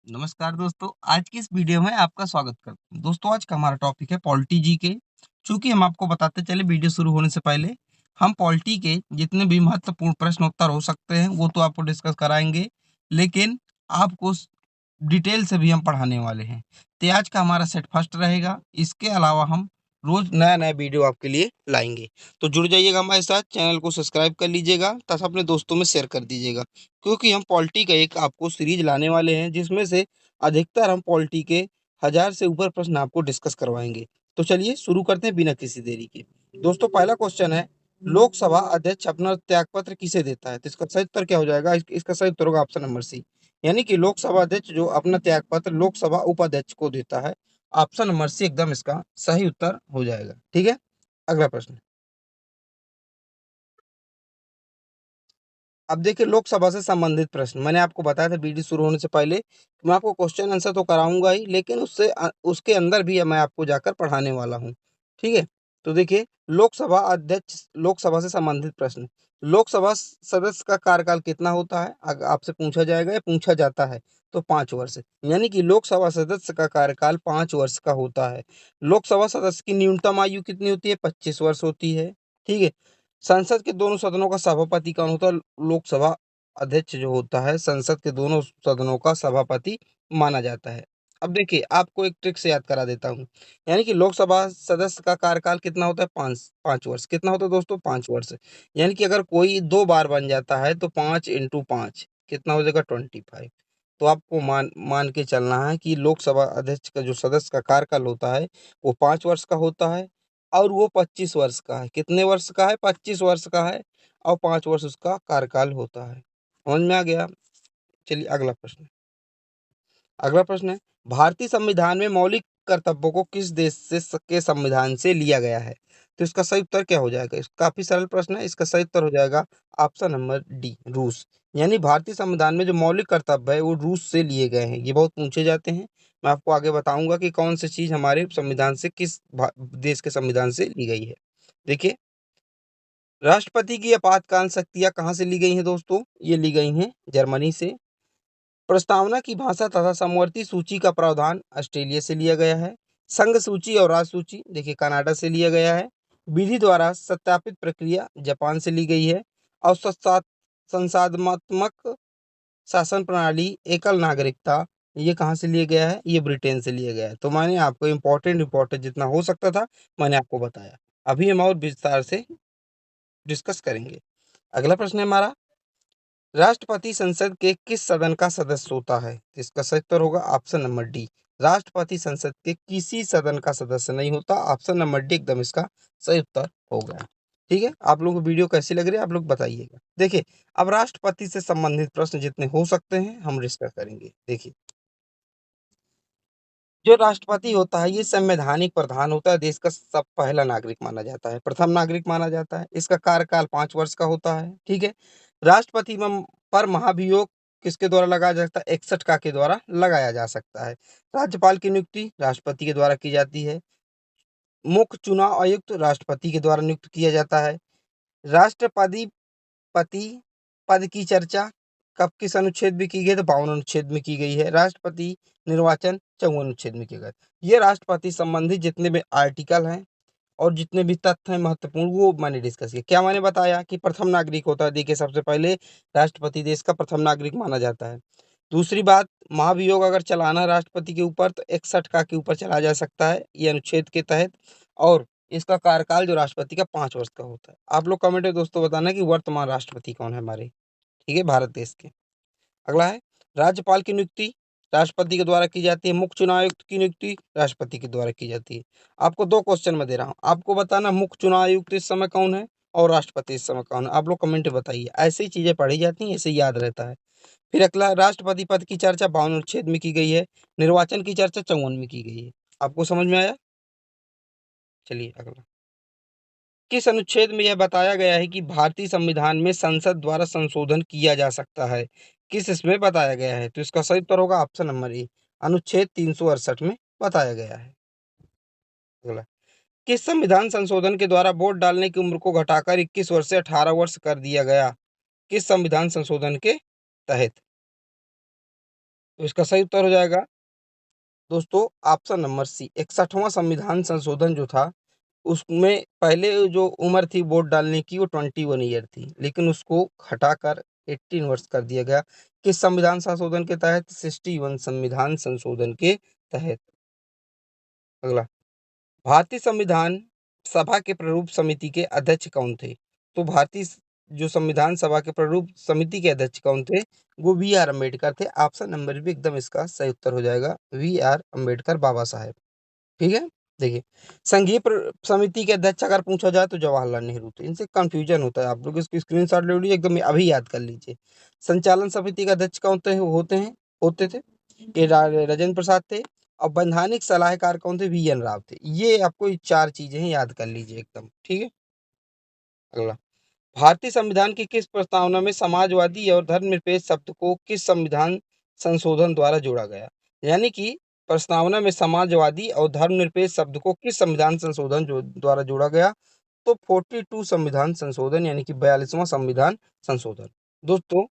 नमस्कार दोस्तों, आज की इस वीडियो में आपका स्वागत करता हूँ। दोस्तों आज का हमारा टॉपिक है पॉलिटी जीके। चूँकि हम आपको बताते चले वीडियो शुरू होने से पहले, हम पॉलिटी के जितने भी महत्वपूर्ण प्रश्न उत्तर हो सकते हैं, वो तो आपको डिस्कस कराएँगे, लेकिन आपको स डिटेल से भी हम पढ़ाने वाले हैं। तो आज का हमारा सेट फर्स्ट रहेगा, इसके अलावा हम रोज़ नया-नया वीडियो आपके लिए लाएँगे। तो जुड़ जाइएगा हमारे साथ, चैनल को सब्सक्राइब कर लीजिएगा तथा अपने दोस्तों में शेयर कर दीजिएगा। क्योंकि हम पॉलिटी का एक आपको सीरीज लाने वाले हैं जिसमें से अधिकतर हम पॉलिटी के 1000 से ऊपर प्रश्न आपको डिस्कस करवाएँगे। तो चलिए शुरू करते हैं बिना किसी देरी के। दोस्तों पहला क्वेश्चन है, लोकसभा अध्यक्ष अपना त्यागपत्र किसे देता है? तो इसका सही उत्तर क्या हो जाएगा? इसका सही उत्तर होगा ऑप्शन नंबर सी। यानी कि लोकसभा अध्यक्ष जो अपना त्यागपत्र लोकसभा उपाध्यक्ष को देता है। ऑप्शन नंबर सी एकदम इसका सही उत्तर हो जाएगा। ठीक है? अगला प्रश्न। अब देखिए लोकसभा से संबंधित प्रश्न मैंने आपको बताया था वीडियो शुरू होने से पहले मैं आपको क्वेश्चन आंसर तो कराऊंगा ही, लेकिन उसके अंदर भी मैं आपको जाकर पढ़ाने वाला हूँ। ठीक है? तो देखिए लोकसभा अध्यक्ष, लोकसभा से संबंधित प्रश्न। लोकसभा सदस्य का कार्यकाल कितना होता है? अगर आपसे पूछा जाएगा या पूछा जाता है तो 5 वर्ष। यानी कि लोकसभा सदस्य का कार्यकाल 5 वर्ष का होता है। लोकसभा सदस्य की न्यूनतम आयु कितनी होती है? 25 वर्ष होती है। ठीक है? संसद के दोनों सदनों का सभापति कौन होता है? लोकसभा अध्यक्ष जो होता है संसद के दोनों सदनों का सभापति माना जाता है। अब देखिए आपको एक ट्रिक से याद करा देता हूँ। यानी कि लोकसभा सदस्य का कार्यकाल कितना होता है? 5 वर्ष। कितना होता है दोस्तों? 5 वर्ष। यानी कि अगर कोई 2 बार बन जाता है तो 5 इंटू 5 कितना हो जाएगा? 25। तो आपको मान मान के चलना है कि लोकसभा अध्यक्ष का जो सदस्य का कार्यकाल होता है वो 5 वर्ष का होता है और वो 25 वर्ष का है। कितने वर्ष का है? 25 वर्ष का है और 5 वर्ष उसका कार्यकाल होता है। समझ में आ गया? चलिए अगला प्रश्न। अगला प्रश्न है, भारतीय संविधान में मौलिक कर्तव्यों को किस देश के संविधान से लिया गया है? तो इसका सही उत्तर क्या हो जाएगा? काफी सरल प्रश्न है। इसका सही उत्तर हो जाएगा ऑप्शन नंबर डी, रूस। यानी भारतीय संविधान में जो मौलिक कर्तव्य है वो रूस से लिए गए हैं। ये बहुत पूछे जाते हैं। मैं आपको आगे बताऊंगा कि कौन सी चीज हमारे संविधान से देश के संविधान से ली गई है। देखिए राष्ट्रपति की आपातकालीन शक्तियां कहाँ से ली गई हैं दोस्तों? ये ली गई हैं जर्मनी से। प्रस्तावना की भाषा तथा समवर्ती सूची का प्रावधान ऑस्ट्रेलिया से लिया गया है। संघ सूची और राज्य सूची देखिए कनाडा से लिया गया है। विधि द्वारा सत्यापित प्रक्रिया जापान से ली गई है। और संसाधनात्मक शासन प्रणाली एकल नागरिकता ये कहाँ से लिया गया है? ये ब्रिटेन से लिया गया है। तो मैंने आपको इम्पोर्टेंट जितना हो सकता था मैंने आपको बताया। अभी हम और विस्तार से डिस्कस करेंगे। अगला प्रश्न है हमारा, राष्ट्रपति संसद के किस सदन का सदस्य होता है? इसका सही उत्तर होगा ऑप्शन नंबर डी। राष्ट्रपति संसद के किसी सदन का सदस्य नहीं होता। ऑप्शन नंबर डी एकदम इसका सही उत्तर हो गया। ठीक है? आप लोगों को वीडियो कैसी लग रही है आप लोग बताइएगा। देखिए अब राष्ट्रपति से संबंधित प्रश्न जितने हो सकते हैं हम डिस्कस करेंगे। देखिए जो राष्ट्रपति होता है ये संवैधानिक प्रधान होता है। देश का सब पहला नागरिक माना जाता है, प्रथम नागरिक माना जाता है। इसका कार्यकाल 5 वर्ष का होता है। ठीक है? राष्ट्रपति पर महाभियोग किसके द्वारा लगाया जा सकता है? 61 का के द्वारा लगाया जा सकता है। राज्यपाल की नियुक्ति राष्ट्रपति के द्वारा की जाती है। मुख्य चुनाव आयुक्त राष्ट्रपति के द्वारा नियुक्त किया जाता है। राष्ट्रपति पति पद की चर्चा कब किस अनुच्छेद में की गई? तो 52 अनुच्छेद में की गई है। राष्ट्रपति निर्वाचन 54 अनुच्छेद में किया गया। ये राष्ट्रपति संबंधी जितने भी आर्टिकल हैं और जितने भी तथ्य हैं महत्वपूर्ण वो मैंने डिस्कस किया। क्या मैंने बताया कि प्रथम नागरिक होता है? देखिए सबसे पहले राष्ट्रपति देश का प्रथम नागरिक माना जाता है। दूसरी बात, महाभियोग अगर चलाना है राष्ट्रपति के ऊपर तो 61 का के ऊपर चला जा सकता है ये अनुच्छेद के तहत। और इसका कार्यकाल जो राष्ट्रपति का 5 वर्ष का होता है। आप लोग कमेंट में दोस्तों बताना कि वर्तमान राष्ट्रपति कौन है हमारे, ठीक है, भारत देश के। अगला है राज्यपाल की नियुक्ति राष्ट्रपति के द्वारा की जाती है। मुख्य चुनाव आयुक्त की नियुक्ति राष्ट्रपति के द्वारा की जाती है। आपको दो क्वेश्चन में दे रहा हूँ, आपको बताना मुख्य चुनाव आयुक्त इस समय कौन है और राष्ट्रपति इस समय कौन है। आप लोग कमेंट में बताइए। ऐसे ही चीजें पढ़ी जाती हैं, ऐसे ही याद रहता है। फिर अगला, राष्ट्रपति पद की चर्चा 52 अनुच्छेद में की गई है। निर्वाचन की चर्चा 54 में की गई है। आपको समझ में आया? चलिए अगला, किस अनुच्छेद में यह बताया गया है कि भारतीय संविधान में संसद द्वारा संशोधन किया जा सकता है? किस इसमें बताया गया है? तो इसका सही उत्तर होगा ऑप्शन नंबर ए, अनुच्छेद 368 में बताया गया है। अगला, किस संविधान संशोधन के द्वारा वोट डालने की उम्र को घटाकर 21 वर्ष से 18 वर्ष कर दिया गया? किस संविधान संशोधन के तहत? तो इसका सही उत्तर हो जाएगा दोस्तों ऑप्शन नंबर सी। 61वां संविधान संशोधन जो था, उसमें पहले जो उम्र थी वोट डालने की वो 21 ईयर थी, लेकिन उसको हटाकर 18 वर्ष कर दिया गया। किस संविधान संशोधन के तहत? 61 संविधान संशोधन के तहत। अगला, भारतीय संविधान सभा के प्रारूप समिति के अध्यक्ष कौन थे? तो जो संविधान सभा के प्रारूप समिति के अध्यक्ष कौन थे? वो बी आर अम्बेडकर थे। ऑप्शन नंबर भी एकदम इसका सही उत्तर हो जाएगा, वी आर अम्बेडकर बाबा साहेब। ठीक है। देखिए, संघीय समिति के अध्यक्ष अगर पूछा जाए तो जवाहरलाल नेहरू थे। इनसे कंफ्यूजन होता है, आप लोग इसकी स्क्रीनशॉट ले लीजिए, एकदम अभी याद कर लीजिए। संचालन समिति के अध्यक्ष कौन थे? होते थे ये राजेंद्र प्रसाद थे। और वैधानिक सलाहकार कौन थे? वी एन राव थे। ये आपको ये चार चीजें याद कर लीजिए एकदम। ठीक है। अगला, भारतीय संविधान की किस प्रस्तावना में समाजवादी और धर्मनिरपेक्ष शब्द को किस संविधान संशोधन द्वारा जोड़ा गया? यानी कि प्रस्तावना में समाजवादी और धर्मनिरपेक्ष शब्द को किस संविधान संशोधन द्वारा जोड़ा गया? तो 42 संविधान संशोधन, यानी कि 42वां संविधान संशोधन। दोस्तों,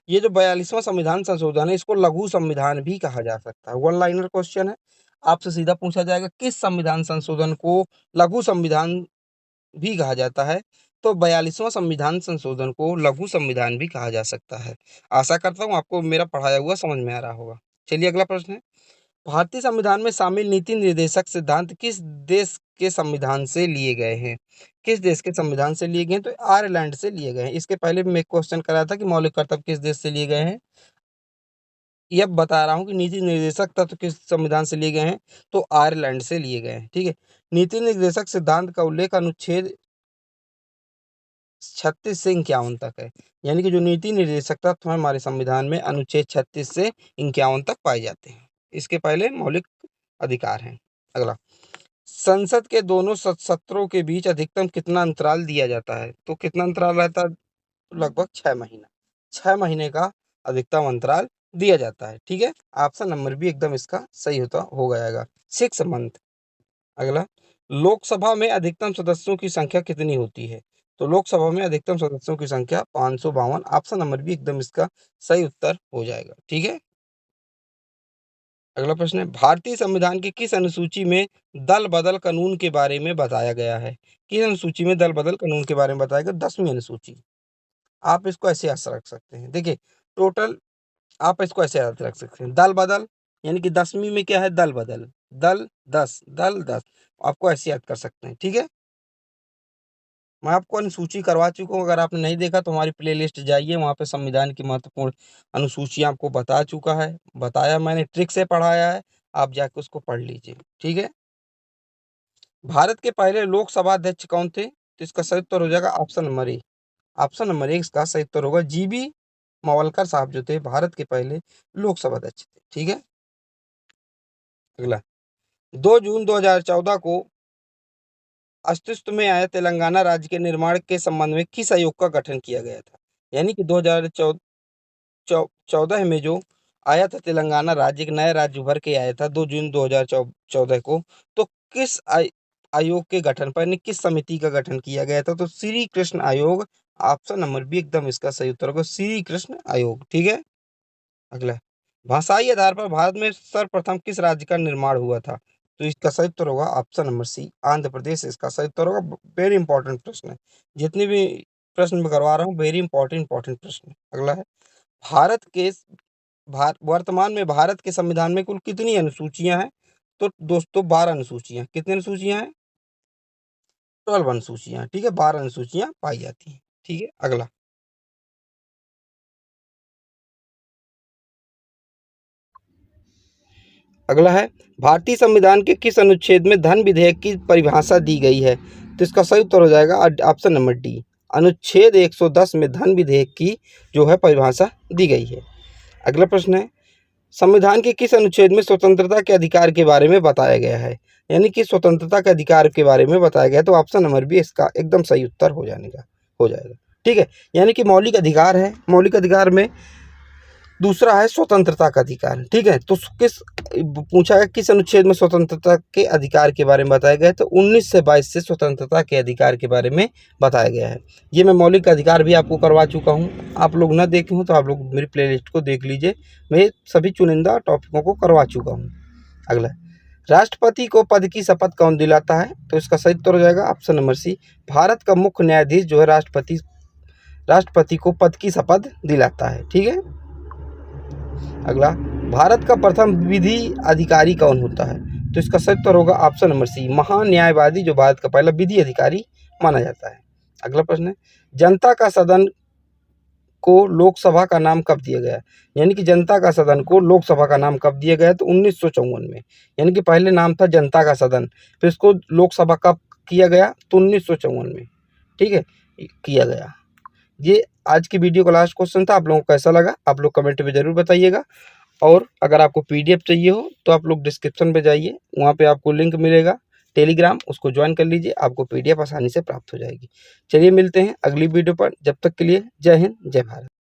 ये जो 42वां संविधान संशोधन है, इसको लघु संविधान भी कहा जा सकता है। वन लाइनर क्वेश्चन है, आपसे सीधा पूछा जाएगा किस संविधान संशोधन को लघु संविधान भी कहा जाता है? तो 42वां संविधान संशोधन को लघु संविधान भी कहा जा सकता है। आशा करता हूँ आपको मेरा पढ़ाया हुआ समझ में आ रहा होगा। चलिए अगला प्रश्न है, भारतीय संविधान में शामिल नीति निर्देशक सिद्धांत किस देश के संविधान से लिए गए हैं? किस देश के संविधान से लिए गए हैं? तो आयरलैंड से लिए गए हैं। इसके पहले भी मैं एक क्वेश्चन कराया था कि मौलिक कर्तव्य किस देश से लिए गए हैं। ये अब बता रहा हूँ कि नीति निर्देशक तत्व किस संविधान से लिए गए हैं? तो आयरलैंड से लिए गए हैं। ठीक है। नीति निर्देशक सिद्धांत का उल्लेख अनुच्छेद 36 से 51 तक है। यानी कि जो नीति निर्देशक तत्व है हमारे संविधान में अनुच्छेद 36 से 51 तक पाए जाते हैं। इसके पहले मौलिक अधिकार हैं। अगला, संसद के दोनों सत्रों के बीच अधिकतम कितना अंतराल दिया जाता है? तो कितना अंतराल रहता है? तो लगभग 6 महीना। 6 महीने का अधिकतम अंतराल दिया जाता है। ठीक है। ऑप्शन नंबर भी एकदम इसका सही होता हो जाएगा, 6 मंथ। अगला, लोकसभा में अधिकतम सदस्यों की संख्या कितनी होती है? तो लोकसभा में अधिकतम सदस्यों की संख्या 552। ऑप्शन नंबर भी एकदम इसका सही उत्तर हो जाएगा। ठीक है। अगला प्रश्न है, भारतीय संविधान की किस अनुसूची में दल बदल कानून के बारे में बताया गया है? किस अनुसूची में दल बदल कानून के बारे में बताया गया? 10वीं अनुसूची। आप इसको ऐसे याद रख सकते हैं। देखिए, टोटल आप इसको ऐसे याद रख सकते हैं, दल बदल, यानी कि 10वीं में क्या है? दल बदल, दल 10, दल 10। आपको ऐसे याद कर सकते हैं। ठीक है। मैं आपको अनुसूची करवा चुका हूँ, अगर आपने नहीं देखा तो हमारी प्लेलिस्ट जाइए, वहाँ पे संविधान की महत्वपूर्ण अनुसूचियाँ आपको बता चुका है, बताया मैंने, ट्रिक से पढ़ाया है। आप जाके उसको पढ़ लीजिए। ठीक है। भारत के पहले लोकसभा अध्यक्ष कौन थे? तो इसका सही उत्तर हो जाएगा option number A. Option number A इसका सही उत्तर होगा, जीबी मवलकर साहब जो थे भारत के पहले लोकसभा अध्यक्ष थे। ठीक है। अगला, 2 जून 2014 को अस्तित्व में आए तेलंगाना राज्य के निर्माण के संबंध में किस आयोग का गठन किया गया था? यानी कि 2014 में जो आया था तेलंगाना राज्य, एक नया राज्य उभर के आया था 2 जून 2014 को। तो किस आयोग के गठन पर, यानी किस समिति का गठन किया गया था? तो श्री कृष्ण आयोग। ऑप्शन नंबर बी एकदम इसका सही उत्तर होगा, श्री कृष्ण आयोग। ठीक है। अगला, भाषाई आधार पर भारत में सर्वप्रथम किस राज्य का निर्माण हुआ था? तो इसका सही उत्तर होगा option number C, Andhra Pradesh इसका सही उत्तर होगा। वेरी इंपॉर्टेंट प्रश्न है, जितने भी प्रश्न मैं करवा रहा हूँ वेरी इंपॉर्टेंट प्रश्न है। अगला है, भारत के वर्तमान में भारत के संविधान में कुल कितनी अनुसूचियां हैं? तो दोस्तों 12 अनुसूचियां। कितनी अनुसूचियां हैं? 12 अनुसूचियां। ठीक है, 12 अनुसूचियां पाई जाती हैं। ठीक है। अगला, अगला है, भारतीय संविधान के किस अनुच्छेद में धन विधेयक की परिभाषा दी गई है? तो इसका सही उत्तर हो जाएगा ऑप्शन नंबर डी, अनुच्छेद 110 में धन विधेयक की जो है परिभाषा दी गई है। अगला प्रश्न है, संविधान के किस अनुच्छेद में स्वतंत्रता के अधिकार के बारे में बताया गया है? यानी कि स्वतंत्रता के अधिकार के बारे में बताया गया है। तो ऑप्शन नंबर बी इसका एकदम सही उत्तर हो जाएगा। ठीक है। यानी कि मौलिक अधिकार है, मौलिक अधिकार में दूसरा है स्वतंत्रता का अधिकार। ठीक है, तो किस पूछा है किस अनुच्छेद में स्वतंत्रता के अधिकार के बारे में बताया गया है, तो 19 से 22 से स्वतंत्रता के अधिकार के बारे में बताया गया है। ये मैं मौलिक अधिकार भी आपको करवा चुका हूँ। आप लोग न देखे हो तो आप लोग मेरी प्लेलिस्ट को देख लीजिए, मैं सभी चुनिंदा टॉपिकों को करवा चुका हूँ। अगला, राष्ट्रपति को पद की शपथ कौन दिलाता है, तो इसका सही उत्तर हो जाएगा ऑप्शन नंबर सी, भारत का मुख्य न्यायाधीश जो है राष्ट्रपति को पद की शपथ दिलाता है। ठीक है। अगला, भारत का प्रथम विधि अधिकारी कौन होता है, तो इसका सही उत्तर होगा ऑप्शन नंबर सी, महान न्यायवादी जो भारत का पहला विधि अधिकारी माना जाता है। अगला प्रश्न है, जनता का सदन को लोकसभा का नाम कब दिया गया, यानी कि जनता का सदन को लोकसभा का नाम कब दिया गया, तो 1954 में। यानी कि पहले नाम था जनता का सदन, फिर इसको लोकसभा कब किया गया, तो 1954 में। ठीक है, किया गया। ये आज की वीडियो का लास्ट क्वेश्चन था। आप लोगों को कैसा लगा आप लोग कमेंट में ज़रूर बताइएगा। और अगर आपको पीडीएफ चाहिए हो तो आप लोग डिस्क्रिप्शन पे जाइए, वहाँ पे आपको लिंक मिलेगा टेलीग्राम, उसको ज्वाइन कर लीजिए, आपको पीडीएफ आसानी से प्राप्त हो जाएगी। चलिए मिलते हैं अगली वीडियो पर, जब तक के लिए जय हिंद जय भारत।